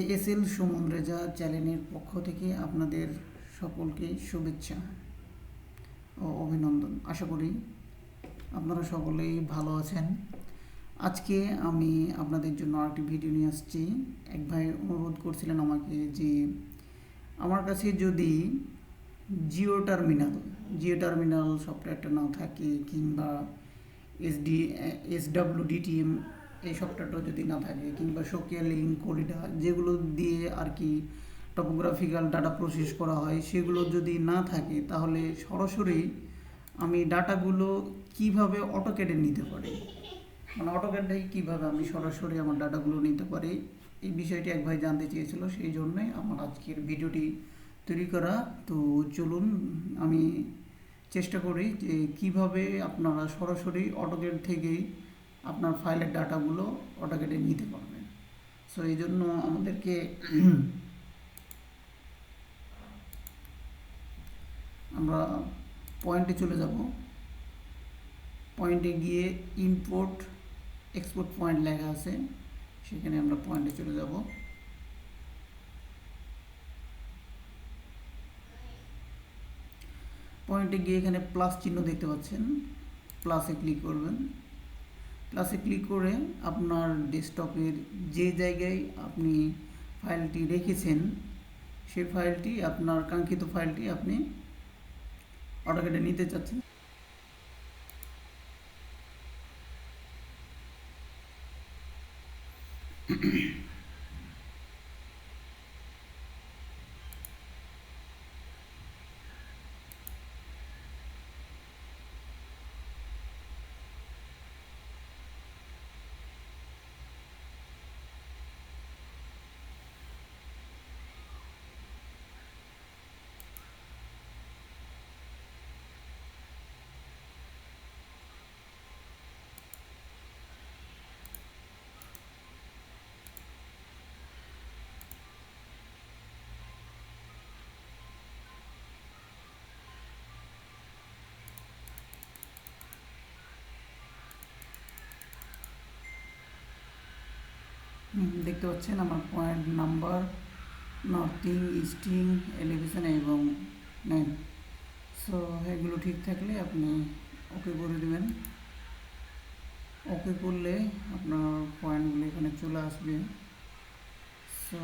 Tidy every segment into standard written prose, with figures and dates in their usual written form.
ASL Suman Reza চ্যানেলের পক্ষ থেকে আপনাদের সকলকে শুভেচ্ছা ও অভিনন্দন। আশা করি আপনারা সকলেই ভালো আছেন। আজকে আমি আপনাদের জন্য আরেকটি ভিডিও নিয়ে আসছি। এক ভাই অনুরোধ করছিলেন আমাকে যে আমার কাছে যদি জিও টার্মিনাল সফটওয়্যারটা না থাকে কিংবা এসডব্লিউডিটিএম এই সফটওয়্যারটা যদি না থাকে কিংবা শোকিয়া লিঙ্ক করিডর যেগুলো দিয়ে আর কি টপোগ্রাফিক্যাল ডাটা প্রসেস করা হয় সেগুলো যদি না থাকে তাহলে সরাসরি আমি ডাটাগুলো কিভাবে অটোক্যাডে নিতে পারি, মানে অটোক্যাডে কীভাবে আমি সরাসরি আমার ডাটাগুলো নিতে পারি এই বিষয়টি এক ভাই জানতে চেয়েছিল। সেই জন্যই আমার আজকের ভিডিওটি তৈরি করা। তো চলুন আমি চেষ্টা করি যে কীভাবে আপনারা সরাসরি অটোক্যাড থেকেই আপনার ফাইলের ডাটাগুলো অটোক্যাডে নিতে পারবেন। সো এই জন্য আমাদেরকে আমরা পয়েন্টে চলে যাব। পয়েন্টে গিয়ে ইম্পোর্ট এক্সপোর্ট পয়েন্ট লেখা আছে, সেখানে আমরা পয়েন্টে চলে যাব। পয়েন্টে গিয়ে এখানে প্লাস চিহ্ন দেখতে পাচ্ছেন, প্লাসে ক্লিক করবেন। প্লাসে ক্লিক করে আপনার ডেস্কটপের যে জায়গায় আপনি ফাইলটি রেখেছেন সেই ফাইলটি, আপনার কাঙ্ক্ষিত ফাইলটি আপনি অটোক্যাডে নিতে চাচ্ছেন। দেখতে পাচ্ছেন আমার পয়েন্ট নাম্বার, নর্থিং, ইস্টিং, এলিভেশন এবং 9। সো এগুলো ঠিক থাকলে আপনি ওকে করে দেবেন। ওকে করলে আপনার পয়েন্টগুলো এখানে চলে আসবে। সো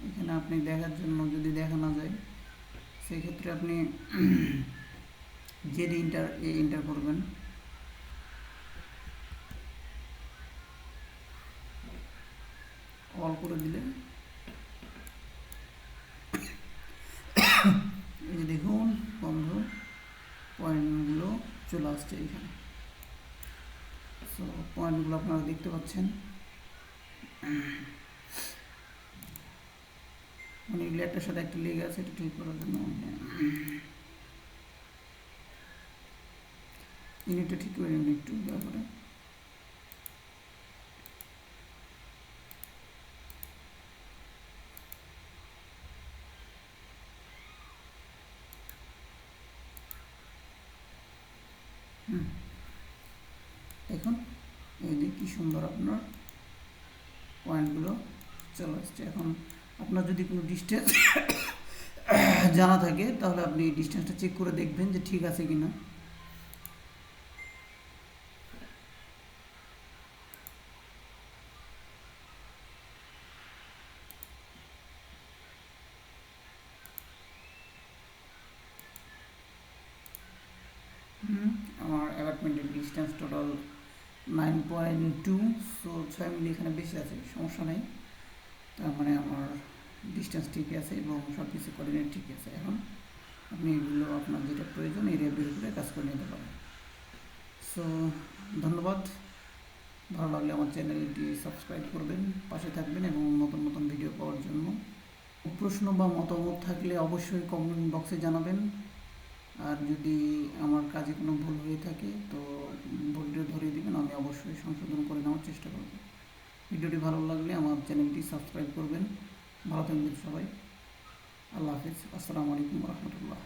এখানে আপনি দেখার জন্য যদি দেখা না যায় সেক্ষেত্রে আপনি এন্টার করবেন। অল করে দিলে এই যে দেখুন বন্ধু, পয়েন্টগুলো চলে আসছে এখানে। সো পয়েন্টগুলো আপনারা দেখতে পাচ্ছেন, মানে এগুলো একটার সাথে একটা লেগে আছে। এটা ঠিক করার জন্য ইউনিটটা ঠিক করে নেবেন একটু ব্যাপারে। দেখুন এই যে কি সুন্দর আপনার পয়েন্টগুলো চলে আসছে। এখন আপনার যদি কোনো ডিস্টেন্স জানা থাকে তাহলে আপনি ডিস্টেন্সটা চেক করে দেখবেন যে ঠিক আছে কিনা। আমার অ্যাপার্টমেন্টের ডিস্টেন্স টোটাল 9.2। সো 6 মিলি এখানে বেশি আছে, সমস্যা নেই। তার মানে আমার ডিস্টেন্স ঠিক আছে এবং সব কিছু কোঅর্ডিনেট ঠিক আছে। এখন আপনি এগুলো আপনার যেটা প্রয়োজন এরিয়া বের করে কাজ করে নিতে পারেন। সো ধন্যবাদ। ভালো লাগলে আমার চ্যানেলটি সাবস্ক্রাইব করবেন, পাশে থাকবেন এবং নতুন নতুন ভিডিও পাওয়ার জন্য। প্রশ্ন বা মতামত থাকলে অবশ্যই কমেন্ট বক্সে জানাবেন। আর যদি আমার কাজে কোনো ভুল হয়ে থাকে তো ভুলটা ধরিয়ে দেবেন, আমি অবশ্যই সংশোধন করে নেওয়ার চেষ্টা করব। ভিডিওটি ভালো লাগলে আমার চ্যানেলটি সাবস্ক্রাইব করবেন। ভালো থাকবেন সবাই। আল্লাহ হাফিজ। আসসালামু আলাইকুম রহমতুল্লাহ।